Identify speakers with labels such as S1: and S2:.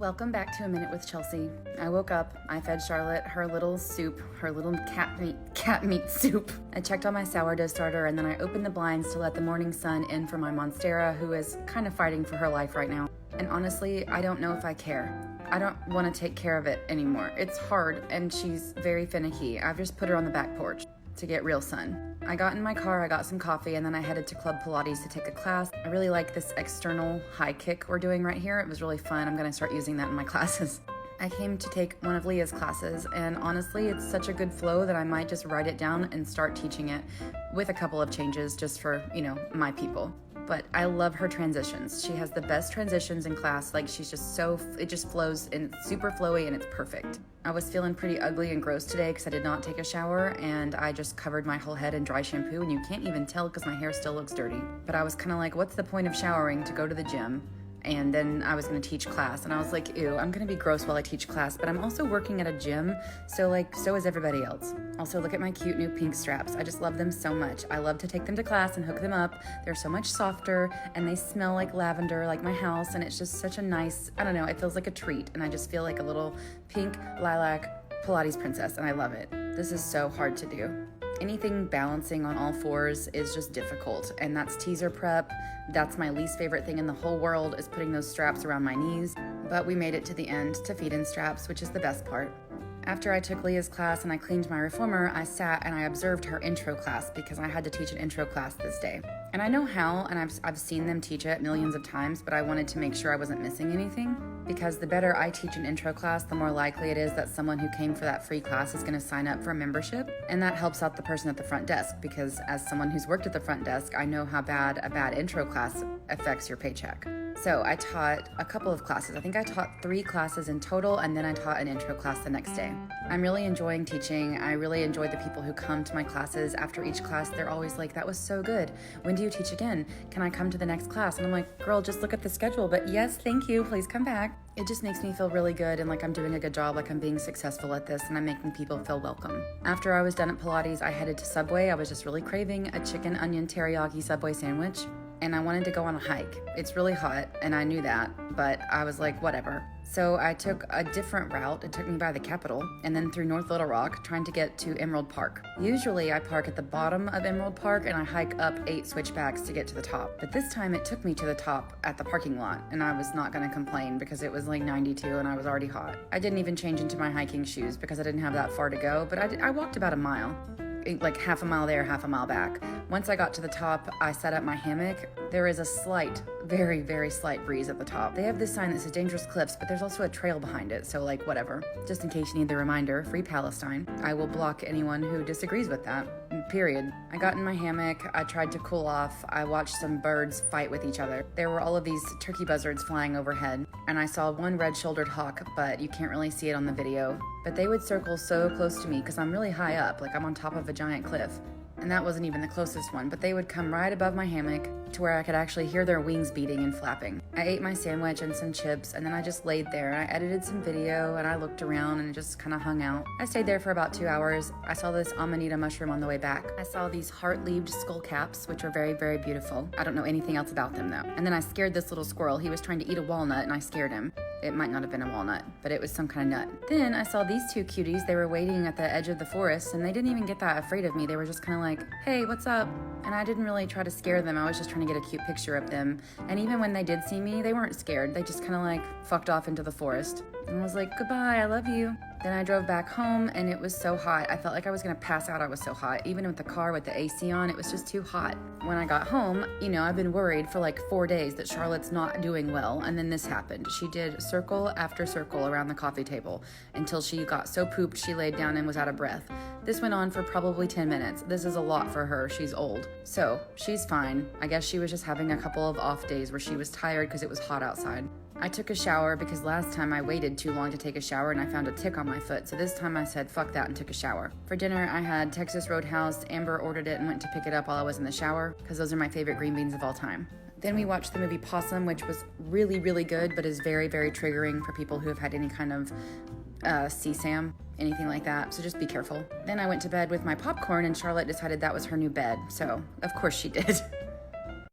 S1: Welcome back to A Minute with Chelsea. I woke up, I fed Charlotte her little soup, her little cat meat soup. I checked on my sourdough starter, and then I opened the blinds to let the morning sun in for my monstera, who is kind of fighting for her life right now. And honestly, I don't know if I care. I don't want to take care of it anymore. It's hard, and she's very finicky. I've just put her on the back porch to get real sun. I got in my car, I got some coffee, and then I headed to Club Pilates to take a class. I really like this external high kick we're doing right here. It was really fun. I'm gonna start using that in my classes. I came to take one of Leah's classes, and honestly, it's such a good flow that I might just write it down and start teaching it with a couple of changes just for, my people. But I love her transitions. She has the best transitions in class. Like, she's just it just flows, and it's super flowy, and it's perfect. I was feeling pretty ugly and gross today because I did not take a shower, and I just covered my whole head in dry shampoo, and you can't even tell because my hair still looks dirty. But I was kind of like, what's the point of showering to go to the gym? And then I was going to teach class, and I was like, ew, I'm going to be gross while I teach class, but I'm also working at a gym, so is everybody else. Also, look at my cute new pink straps. I just love them so much. I love to take them to class and hook them up. They're so much softer, and they smell like lavender, like my house, and it's just such a nice, I don't know, it feels like a treat, and I just feel like a little pink lilac Pilates princess, and I love it. This is so hard to do. Anything balancing on all fours is just difficult, and that's teaser prep. That's my least favorite thing in the whole world, is putting those straps around my knees. But we made it to the end to feed-in straps, which is the best part. After I took Leah's class and I cleaned my reformer, I sat and I observed her intro class because I had to teach an intro class this day. And I know how, and I've seen them teach it millions of times, but I wanted to make sure I wasn't missing anything, because the better I teach an intro class, the more likely it is that someone who came for that free class is going to sign up for a membership, and that helps out the person at the front desk, because as someone who's worked at the front desk, I know how bad a bad intro class affects your paycheck. So I taught a couple of classes. I think I taught 3 classes in total, and then I taught an intro class the next day. I'm really enjoying teaching. I really enjoy the people who come to my classes. After each class, they're always like, that was so good. When do you teach again? Can I come to the next class? And I'm like, girl, just look at the schedule. But yes, thank you. Please come back. It just makes me feel really good and like I'm doing a good job, like I'm being successful at this, and I'm making people feel welcome. After I was done at Pilates, I headed to Subway. I was just really craving a chicken onion teriyaki Subway sandwich, and I wanted to go on a hike. It's really hot, and I knew that, but I was like, whatever. So I took a different route. It took me by the Capitol and then through North Little Rock, trying to get to Emerald Park. Usually I park at the bottom of Emerald Park and I hike up 8 switchbacks to get to the top. But this time it took me to the top at the parking lot, and I was not gonna complain because it was like 92 and I was already hot. I didn't even change into my hiking shoes because I didn't have that far to go, but I walked about a mile. Like half a mile there, half a mile back. Once I got to the top, I set up my hammock. There is a slight, very, very slight breeze at the top. They have this sign that says dangerous cliffs, but there's also a trail behind it, so like whatever. Just in case you need the reminder, free Palestine. I will block anyone who disagrees with that, period. I got in my hammock, I tried to cool off, I watched some birds fight with each other. There were all of these turkey buzzards flying overhead, and I saw one red-shouldered hawk, but you can't really see it on the video. But they would circle so close to me because I'm really high up, like I'm on top of a giant cliff. And that wasn't even the closest one, but they would come right above my hammock to where I could actually hear their wings beating and flapping. I ate my sandwich and some chips, and then I just laid there and I edited some video and I looked around and just kind of hung out. I stayed there for about 2 hours. I saw this amanita mushroom on the way back. I saw these heart-leaved skull caps, which are very, very beautiful. I don't know anything else about them though. And then I scared this little squirrel. He was trying to eat a walnut and I scared him. It might not have been a walnut, but it was some kind of nut. Then I saw these 2 cuties. They were waiting at the edge of the forest, and they didn't even get that afraid of me. They were just kind of like, hey, what's up? And I didn't really try to scare them. I was just trying to get a cute picture of them. And even when they did see me, they weren't scared. They just kind of like fucked off into the forest. And was like, goodbye, I love you. Then I drove back home, and it was so hot. I felt like I was gonna pass out. I was so hot. Even with the car with the AC on, it was just too hot. When I got home, I've been worried for like 4 days that Charlotte's not doing well, and then this happened. She did circle after circle around the coffee table until she got so pooped she laid down and was out of breath. This went on for probably 10 minutes. This is a lot for her. She's old. So she's fine. I guess she was just having a couple of off days where she was tired because it was hot outside. I took a shower because last time I waited too long to take a shower and I found a tick on my foot, so this time I said fuck that and took a shower. For dinner, I had Texas Roadhouse. Amber ordered it and went to pick it up while I was in the shower because those are my favorite green beans of all time. Then we watched the movie Possum, which was really, really good, but is very, very triggering for people who have had any kind of CSAM, anything like that, so just be careful. Then I went to bed with my popcorn, and Charlotte decided that was her new bed, so of course she did.